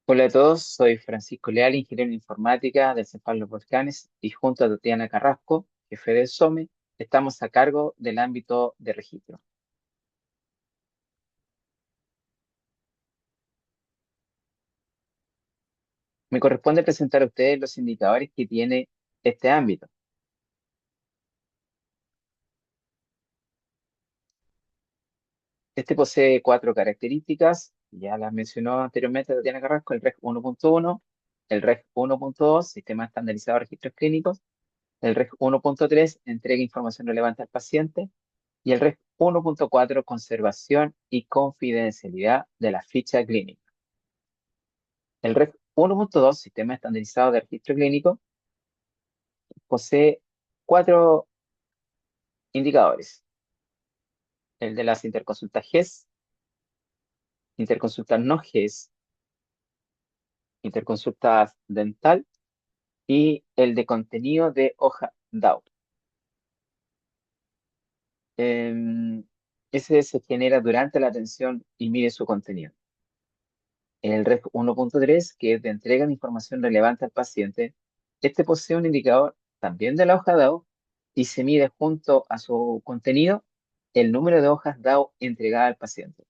Hola a todos, soy Francisco Leal, ingeniero en informática del Cepal Los Volcanes y junto a Tatiana Carrasco, jefe del SOME, estamos a cargo del ámbito de registro. Me corresponde presentar a ustedes los indicadores que tiene este ámbito. Este posee cuatro características, ya las mencionó anteriormente Tatiana Carrasco: el REG 1.1, el REG 1.2, Sistema Estandarizado de Registros Clínicos, el REG 1.3, entrega información relevante al paciente, y el REG 1.4, conservación y confidencialidad de la ficha clínica. El REG 1.2, sistema estandarizado de registro clínico, posee cuatro indicadores: el de las interconsultas GES, interconsultas no GES, interconsultas dental y el de contenido de hoja DAO. Em, Ese se genera durante la atención y mide su contenido. El REG 1.3, que es de entrega de información relevante al paciente, este posee un indicador también de la hoja DAO y se mide junto a su contenido el número de hojas DAO entregadas al paciente.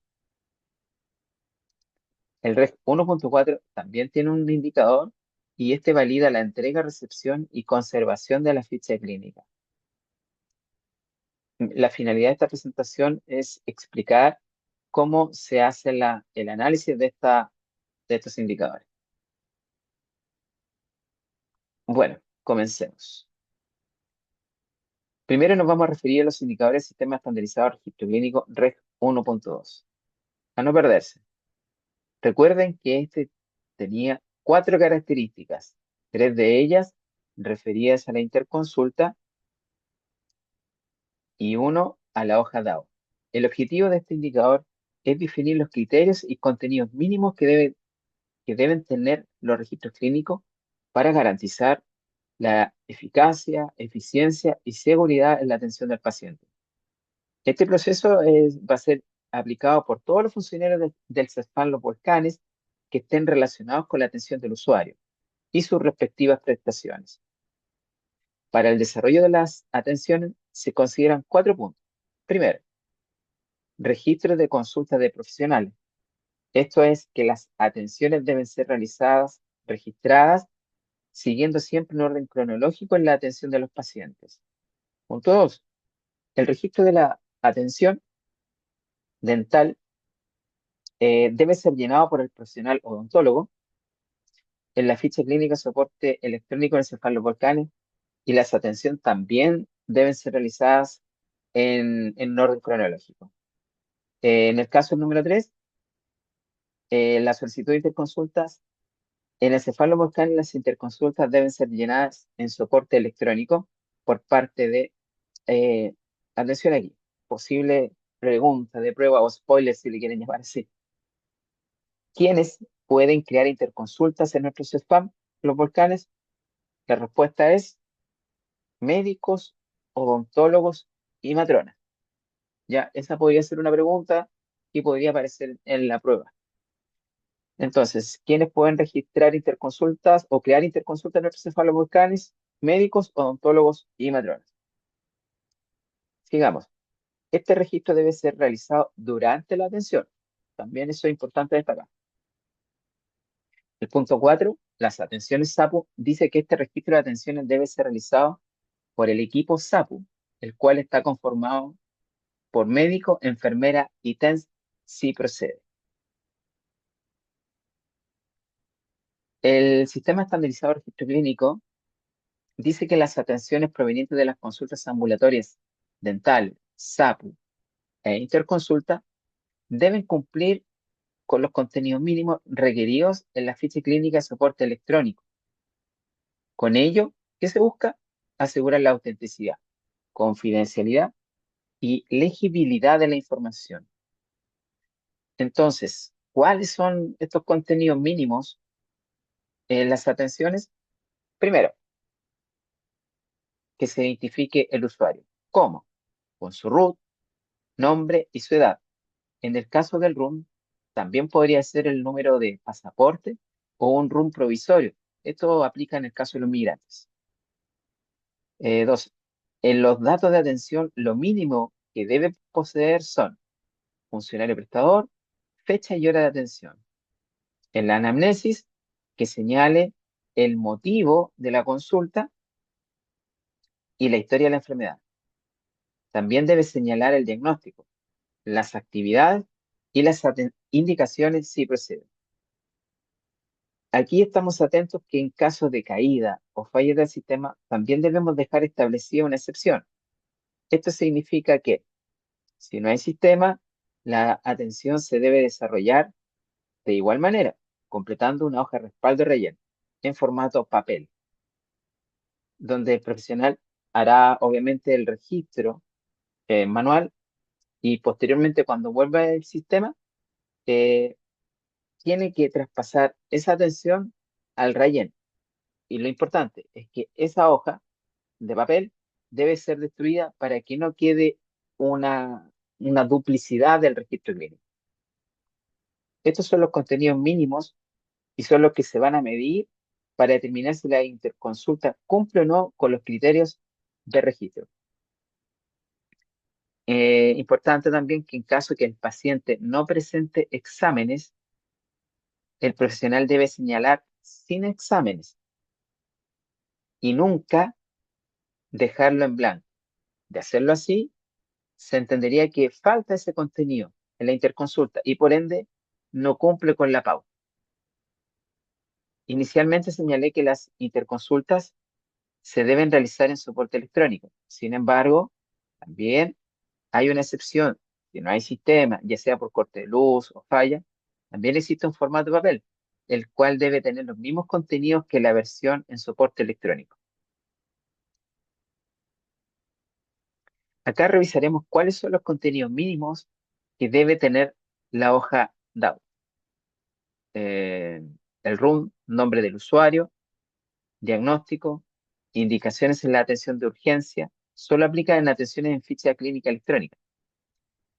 El REG 1.4 también tiene un indicador y este valida la entrega, recepción y conservación de la ficha clínica. La finalidad de esta presentación es explicar cómo se hace el análisis de estos indicadores. Bueno, comencemos. Primero nos vamos a referir a los indicadores del Sistema Estandarizado de Registro Clínico REG 1.2. A no perderse, recuerden que este tenía cuatro características, tres de ellas referidas a la interconsulta y uno a la hoja DAO. El objetivo de este indicador es definir los criterios y contenidos mínimos que deben tener los registros clínicos para garantizar la eficacia, eficiencia y seguridad en la atención del paciente. Este proceso va a ser aplicado por todos los funcionarios del CESFAM Los Volcanes que estén relacionados con la atención del usuario y sus respectivas prestaciones. Para el desarrollo de las atenciones se consideran cuatro puntos. Primero, registro de consultas de profesionales. Esto es que las atenciones deben ser realizadas, registradas, siguiendo siempre un orden cronológico en la atención de los pacientes. Punto dos, el registro de la atención dental debe ser llenado por el profesional odontólogo en la ficha clínica soporte electrónico en el Cefal Los Volcanes, y las atenciones también deben ser realizadas en orden cronológico. En el caso número 3, la solicitud de interconsultas en el Cefal Los Volcanes, las interconsultas deben ser llenadas en soporte electrónico por parte de, eh, atención aquí, posible pregunta de prueba o spoiler si le quieren llamar así. ¿Quiénes pueden crear interconsultas en nuestros spam, los volcanes? La respuesta es médicos, odontólogos y matronas. Ya, esa podría ser una pregunta y podría aparecer en la prueba. Entonces, ¿quiénes pueden registrar interconsultas o crear interconsultas en nuestros cefalovolcanes? Médicos, odontólogos y matronas. Sigamos. Este registro debe ser realizado durante la atención. También eso es importante destacar. El punto 4, las atenciones SAPU, dice que este registro de atenciones debe ser realizado por el equipo SAPU, el cual está conformado por médico, enfermera y TENS si procede. El sistema estandarizado de registro clínico dice que las atenciones provenientes de las consultas ambulatorias dental, SAPU e interconsulta deben cumplir con los contenidos mínimos requeridos en la ficha clínica de soporte electrónico. Con ello, ¿qué se busca? Asegurar la autenticidad, confidencialidad y legibilidad de la información. Entonces, ¿cuáles son estos contenidos mínimos en las atenciones? Primero, que se identifique el usuario. ¿Cómo? Con su root, nombre y su edad. En el caso del RUN, también podría ser el número de pasaporte o un RUN provisorio. Esto aplica en el caso de los migrantes. 2. En los datos de atención, lo mínimo que debe poseer son funcionario prestador, fecha y hora de atención. En la anamnesis, que señale el motivo de la consulta y la historia de la enfermedad. También debe señalar el diagnóstico, las actividades y las indicaciones si proceden. Aquí estamos atentos que en caso de caída o falla del sistema, también debemos dejar establecida una excepción. Esto significa que si no hay sistema, la atención se debe desarrollar de igual manera, completando una hoja de respaldo relleno en formato papel, donde el profesional hará obviamente el registro manual y posteriormente cuando vuelva el sistema, eh, tiene que traspasar esa atención al relleno. Y lo importante es que esa hoja de papel debe ser destruida para que no quede una duplicidad del registro clínico. Estos son los contenidos mínimos y son los que se van a medir para determinar si la interconsulta cumple o no con los criterios de registro. Importante también que en caso que el paciente no presente exámenes, el profesional debe señalar sin exámenes y nunca dejarlo en blanco. De hacerlo así, se entendería que falta ese contenido en la interconsulta y por ende no cumple con la pauta. Inicialmente señalé que las interconsultas se deben realizar en soporte electrónico. Sin embargo, también hay una excepción. Si no hay sistema, ya sea por corte de luz o falla, también existe un formato de papel, el cual debe tener los mismos contenidos que la versión en soporte electrónico. Acá revisaremos cuáles son los contenidos mínimos que debe tener la hoja DAO. El RUM, nombre del usuario, diagnóstico, indicaciones en la atención de urgencia, solo aplica en atenciones en ficha clínica electrónica.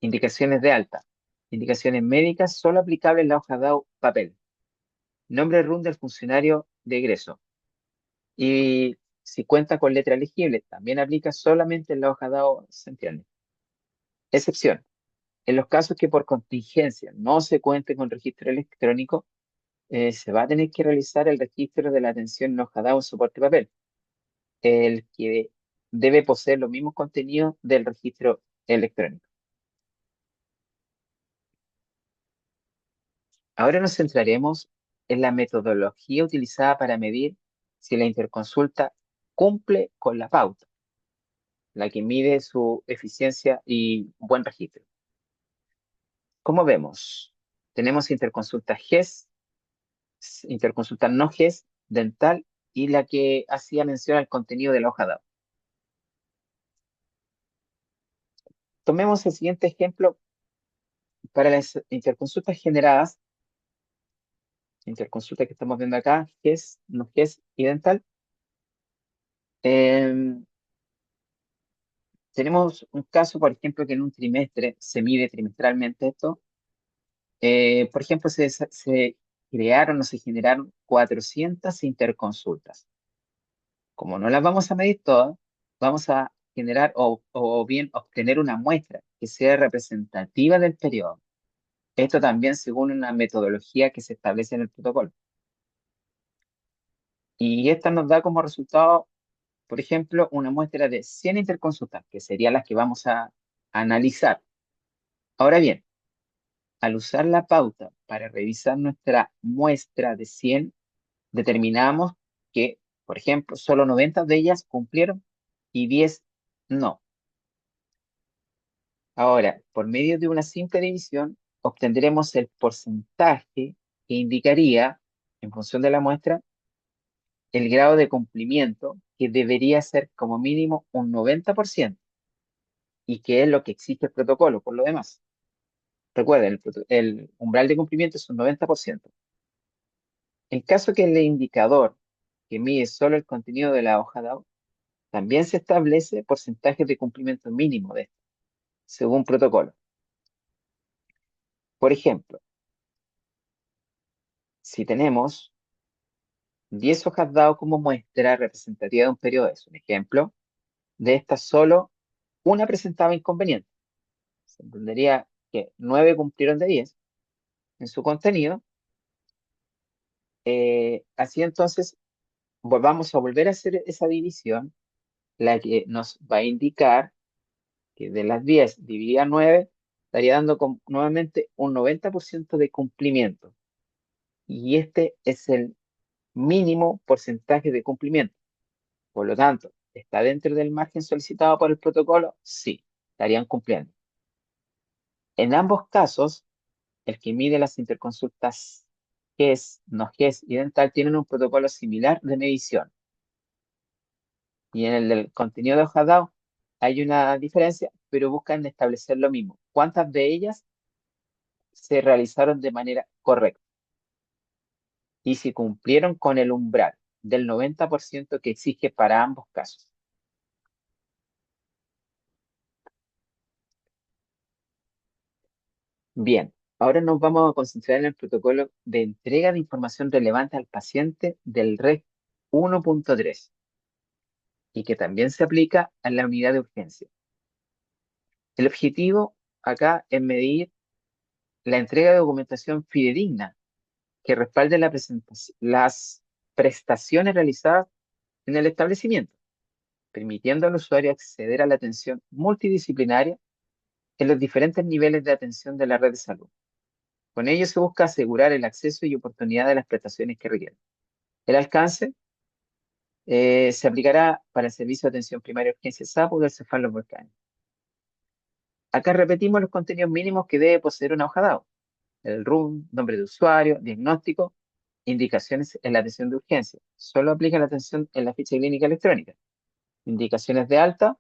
Indicaciones de alta, indicaciones médicas solo aplicables en la hoja DAO papel. Nombre RUM del funcionario de egreso. Y si cuenta con letra legible, también aplica solamente en la hoja DAO central. Excepción. En los casos que por contingencia no se cuente con registro electrónico, se va a tener que realizar el registro de la atención en hoja DAO en soporte papel, el que debe poseer los mismos contenidos del registro electrónico. Ahora nos centraremos en la metodología utilizada para medir si la interconsulta cumple con la pauta, la que mide su eficiencia y buen registro. Como vemos, tenemos interconsulta GES, interconsulta no GES, dental y la que hacía mención al contenido de la hoja DAO. Tomemos el siguiente ejemplo para las interconsultas generadas, interconsulta que estamos viendo acá, GES, no GES y dental. Tenemos un caso, por ejemplo, que en un trimestre se mide trimestralmente esto. Por ejemplo, se crearon o se generaron 400 interconsultas. Como no las vamos a medir todas, vamos a generar o bien obtener una muestra que sea representativa del periodo. Esto también según una metodología que se establece en el protocolo. Y esta nos da como resultado, por ejemplo, una muestra de 100 interconsultas, que serían las que vamos a analizar. Ahora bien, al usar la pauta para revisar nuestra muestra de 100, determinamos que, por ejemplo, solo 90 de ellas cumplieron y 10 no. Ahora, por medio de una simple división, obtendremos el porcentaje que indicaría, en función de la muestra, el grado de cumplimiento, que debería ser como mínimo un 90%, y que es lo que exige el protocolo, por lo demás. Recuerden, el umbral de cumplimiento es un 90%. En caso que el indicador que mide solo el contenido de la hoja DAO, también se establece porcentaje de cumplimiento mínimo de esto, según protocolo. Por ejemplo, si tenemos 10 hojas dado como muestra representativa de un periodo es un ejemplo. De estas, solo una presentaba inconveniente. Se entendería que 9 cumplieron de 10 en su contenido. Así entonces, vamos a volver a hacer esa división, la que nos va a indicar que de las 10 dividida 9 estaría dando nuevamente un 90% de cumplimiento. Y este es el mínimo porcentaje de cumplimiento. Por lo tanto, ¿está dentro del margen solicitado por el protocolo? Sí, estarían cumpliendo. En ambos casos, el que mide las interconsultas GES, no GES y dental tienen un protocolo similar de medición. Y en el del contenido de hoja DAO hay una diferencia, pero buscan establecer lo mismo. ¿Cuántas de ellas se realizaron de manera correcta? Y si cumplieron con el umbral del 90% que exige para ambos casos. Bien, ahora nos vamos a concentrar en el protocolo de entrega de información relevante al paciente del REC 1.3 y que también se aplica a la unidad de urgencia. El objetivo acá es medir la entrega de documentación fidedigna que respalde las prestaciones realizadas en el establecimiento, permitiendo al usuario acceder a la atención multidisciplinaria en los diferentes niveles de atención de la red de salud. Con ello se busca asegurar el acceso y oportunidad de las prestaciones que requieren. El alcance se aplicará para el servicio de atención primaria de urgencia SAPO del Cefalo Volcán. Acá repetimos los contenidos mínimos que debe poseer una hoja DAO. El RUM, nombre de usuario, diagnóstico, indicaciones en la atención de urgencia. Solo aplica la atención en la ficha clínica electrónica. Indicaciones de alta,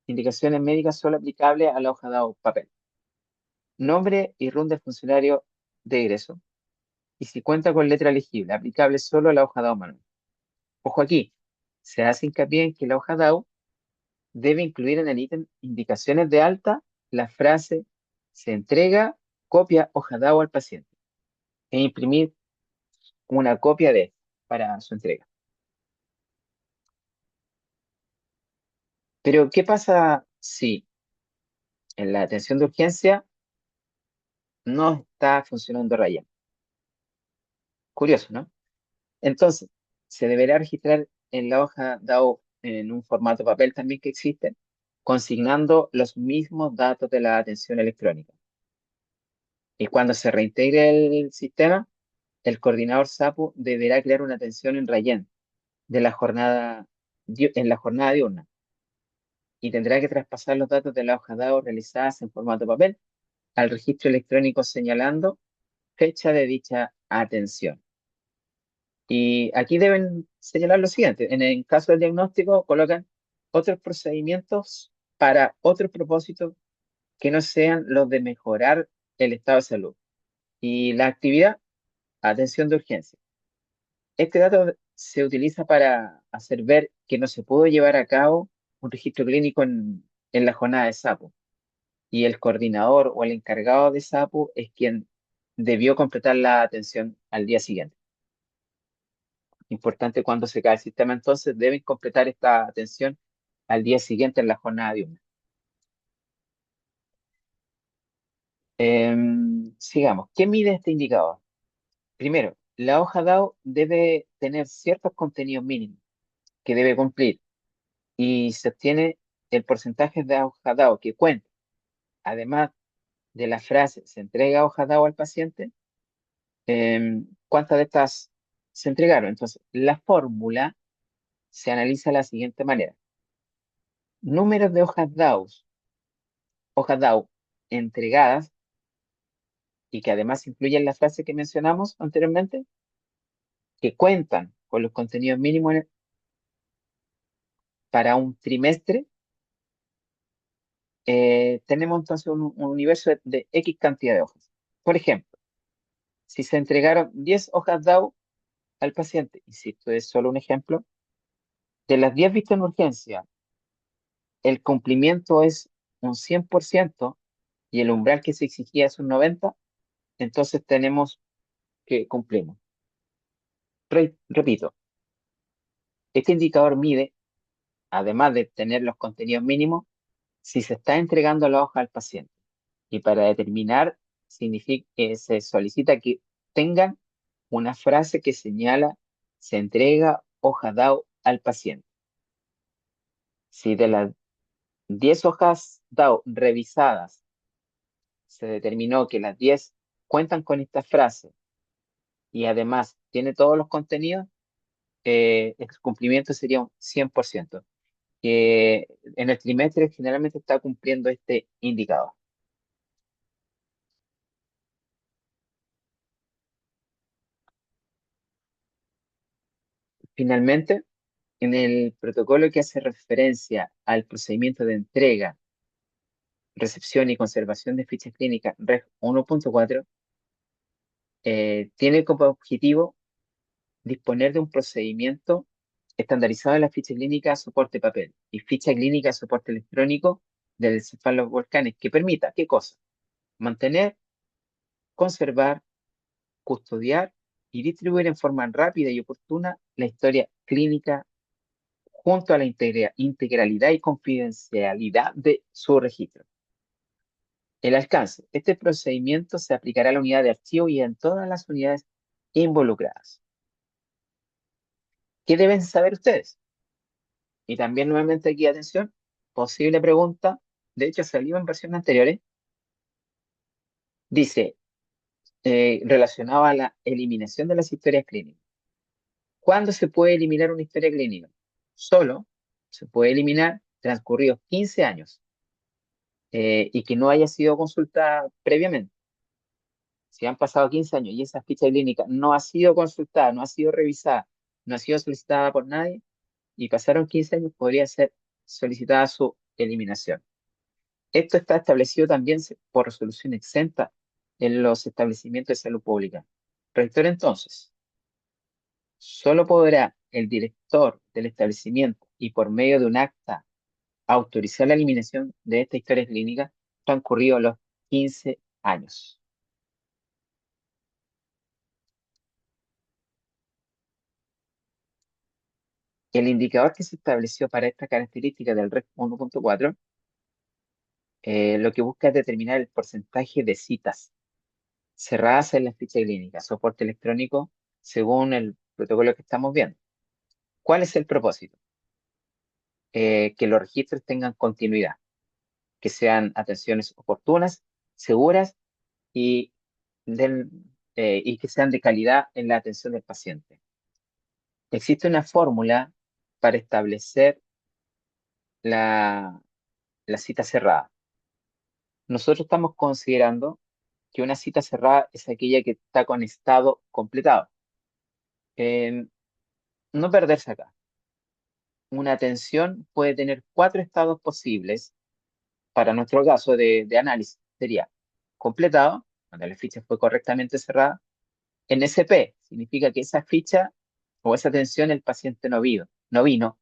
indicaciones médicas solo aplicables a la hoja DAO papel. Nombre y RUM del funcionario de egreso. Y si cuenta con letra legible, aplicable solo a la hoja DAO manual. Ojo aquí, se hace hincapié en que la hoja DAO debe incluir en el ítem indicaciones de alta la frase se entrega copia hoja DAO al paciente e imprimir una copia de esta para su entrega. Pero, ¿qué pasa si en la atención de urgencia no está funcionando Ryan? Curioso, ¿no? Entonces, se deberá registrar en la hoja DAO en un formato papel también que existe, consignando los mismos datos de la atención electrónica. Y cuando se reintegre el sistema, el coordinador SAPU deberá crear una atención en Ryan de en la jornada diurna y tendrá que traspasar los datos de la hoja DAO realizadas en formato papel al registro electrónico señalando fecha de dicha atención. Y aquí deben señalar lo siguiente. En el caso del diagnóstico, colocan otros procedimientos para otros propósitos que no sean los de mejorar el estado de salud. Y la actividad, atención de urgencia. Este dato se utiliza para hacer ver que no se pudo llevar a cabo un registro clínico en la jornada de SAPO. Y el coordinador o el encargado de SAPO es quien debió completar la atención al día siguiente. Importante cuando se cae el sistema, entonces deben completar esta atención al día siguiente en la jornada diurna. Sigamos. ¿Qué mide este indicador? Primero, la hoja DAO debe tener ciertos contenidos mínimos que debe cumplir y se obtiene el porcentaje de hoja DAO que cuenta. Además de la frase se entrega hoja DAO al paciente, ¿cuántas de estas se entregaron? Entonces, la fórmula se analiza de la siguiente manera. Números de hojas DAO entregadas y que además incluyen la frase que mencionamos anteriormente, que cuentan con los contenidos mínimos para un trimestre, tenemos entonces un universo de X cantidad de hojas. Por ejemplo, si se entregaron 10 hojas DAO al paciente, y si esto es solo un ejemplo, de las 10 vistas en urgencia, el cumplimiento es un 100% y el umbral que se exigía es un 90%, entonces tenemos que cumplimos. Repito, Este indicador mide, además de tener los contenidos mínimos, si se está entregando la hoja al paciente. Y para determinar, se solicita que tengan una frase que señala se entrega hoja DAO al paciente. Si de las 10 hojas DAO revisadas se determinó que las 10 cuentan con esta frase y además tiene todos los contenidos, el cumplimiento sería un 100%, que en el trimestre generalmente está cumpliendo este indicador. Finalmente, en el protocolo que hace referencia al procedimiento de entrega, recepción y conservación de fichas clínicas REG 1.4, tiene como objetivo disponer de un procedimiento estandarizado de la ficha clínica a soporte papel y ficha clínica a soporte electrónico del cefalovolcánico que permita, ¿qué cosa? Mantener, conservar, custodiar y distribuir en forma rápida y oportuna la historia clínica junto a la integralidad y confidencialidad de su registro. El alcance. Este procedimiento se aplicará a la unidad de archivo y en todas las unidades involucradas. ¿Qué deben saber ustedes? Y también nuevamente aquí, atención, posible pregunta, de hecho salió en versiones anteriores, dice, relacionado a la eliminación de las historias clínicas. ¿Cuándo se puede eliminar una historia clínica? Solo se puede eliminar transcurridos 15 años y que no haya sido consultada previamente. Si han pasado 15 años y esa ficha clínica no ha sido consultada, no ha sido revisada, no ha sido solicitada por nadie y pasaron 15 años, podría ser solicitada su eliminación. Esto está establecido también por resolución exenta en los establecimientos de salud pública. Rector, entonces, solo podrá el director del establecimiento y por medio de un acta autorizar la eliminación de esta historia clínica transcurridos los 15 años. El indicador que se estableció para esta característica del REC 1.4 lo que busca es determinar el porcentaje de citas cerradas en la ficha clínica, soporte electrónico, según el protocolo que estamos viendo. ¿Cuál es el propósito? Que los registros tengan continuidad, que sean atenciones oportunas, seguras y, y que sean de calidad en la atención del paciente. Existe una fórmula para establecer la, la cita cerrada. Nosotros estamos considerando que una cita cerrada es aquella que está con estado completado. Eh, no perderse acá. Una atención puede tener cuatro estados posibles para nuestro caso de análisis. Sería completado, cuando la ficha fue correctamente cerrada. NSP significa que esa ficha o esa atención el paciente no vino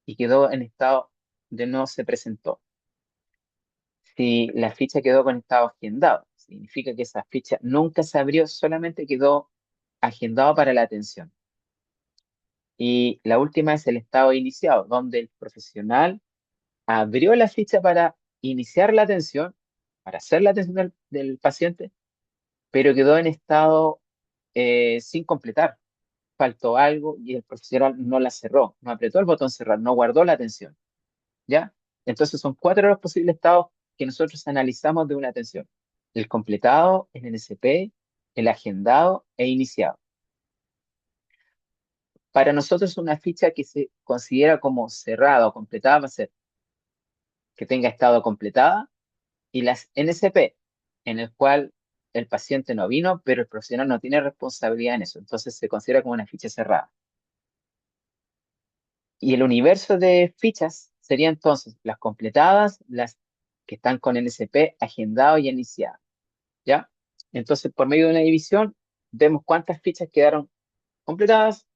y quedó en estado de no se presentó. Si la ficha quedó con estado agendado, significa que esa ficha nunca se abrió, solamente quedó agendado para la atención. Y la última es el estado iniciado, donde el profesional abrió la ficha para iniciar la atención, para hacer la atención del paciente, pero quedó en estado sin completar. Faltó algo y el profesional no la cerró, no apretó el botón cerrar, no guardó la atención. ¿Ya? Entonces son cuatro los posibles estados que nosotros analizamos de una atención. El completado, el NSP, el agendado e iniciado. Para nosotros una ficha que se considera como cerrada o completada va a ser que tenga estado completada y las NSP, en el cual el paciente no vino, pero el profesional no tiene responsabilidad en eso. Entonces se considera como una ficha cerrada. Y el universo de fichas sería entonces las completadas, las que están con NSP agendado y iniciado. ¿Ya? Entonces, por medio de una división, vemos cuántas fichas quedaron completadas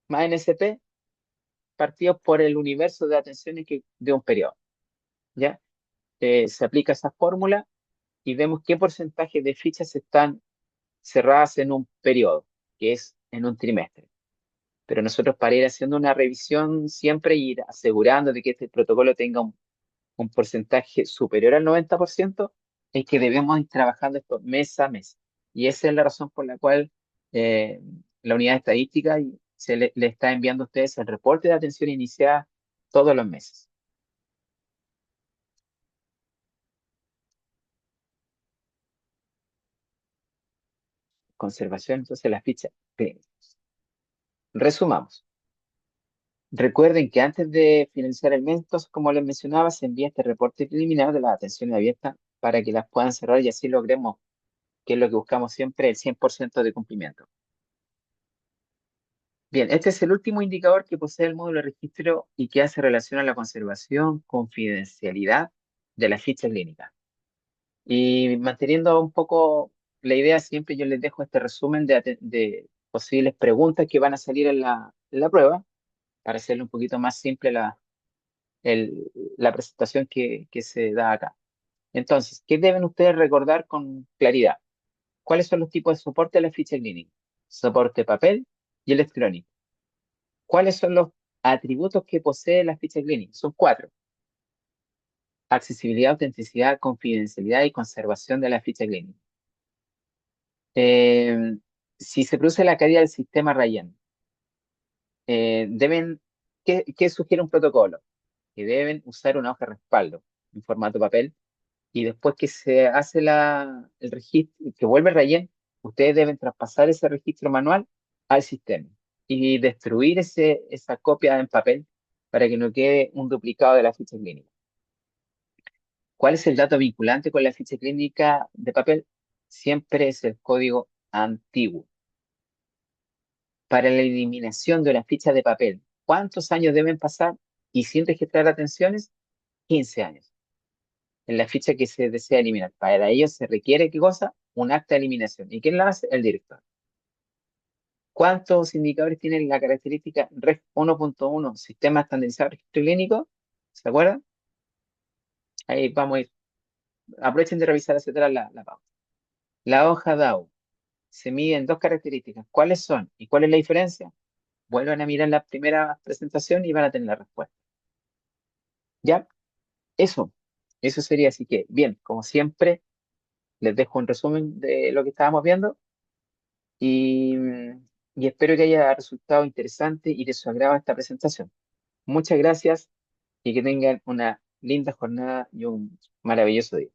más NSP partidos por el universo de atenciones de un periodo. ¿Ya? Se aplica esa fórmula y vemos qué porcentaje de fichas están cerradas en un periodo, que es en un trimestre. Pero nosotros para ir haciendo una revisión siempre ir asegurando de que este protocolo tenga un porcentaje superior al 90%, es que debemos ir trabajando esto mes a mes. Y esa es la razón por la cual eh, la unidad de estadística le está enviando a ustedes el reporte de atención iniciada todos los meses. Conservación, entonces la ficha clínica. Resumamos. Recuerden que antes de finalizar el mes, entonces, como les mencionaba, se envía este reporte preliminar de las atenciones abiertas para que las puedan cerrar y así logremos, que es lo que buscamos siempre, el 100% de cumplimiento. Bien, este es el último indicador que posee el módulo de registro y que hace relación a la conservación, confidencialidad de la ficha clínica. Y manteniendo un poco la idea, siempre yo les dejo este resumen de posibles preguntas que van a salir en la prueba para hacerle un poquito más simple el- la presentación que se da acá. Entonces, ¿qué deben ustedes recordar con claridad? ¿Cuáles son los tipos de soporte de la ficha clínica? Soporte papel y electrónico. ¿Cuáles son los atributos que posee la ficha clínica? Son cuatro. Accesibilidad, autenticidad, confidencialidad y conservación de la ficha clínica. Eh, si se produce la caída del sistema Ryan, deben, ¿qué sugiere un protocolo? Que deben usar una hoja de respaldo en formato papel y después que se hace el registro, que vuelve Ryan, ustedes deben traspasar ese registro manual al sistema y destruir esa copia en papel para que no quede un duplicado de la ficha clínica. ¿Cuál es el dato vinculante con la ficha clínica de papel? Siempre es el código antiguo. Para la eliminación de una ficha de papel, ¿cuántos años deben pasar y sin registrar atenciones? 15 años. En la ficha que se desea eliminar. Para ello se requiere, ¿qué cosa? Un acta de eliminación. ¿Y quién la hace? El director. ¿Cuántos indicadores tienen la característica REF 1.1, Sistema Estandarizado de Registro Clínico? ¿Se acuerdan? Ahí vamos a ir. Aprovechen de revisar hacia atrás la pauta. La hoja DAO se mide en dos características. ¿Cuáles son y cuál es la diferencia? Vuelvan a mirar la primera presentación y van a tener la respuesta. ¿Ya? Eso. Eso sería así que, bien, como siempre, les dejo un resumen de lo que estábamos viendo y, y espero que haya resultado interesante y de su agrado esta presentación. Muchas gracias y que tengan una linda jornada y un maravilloso día.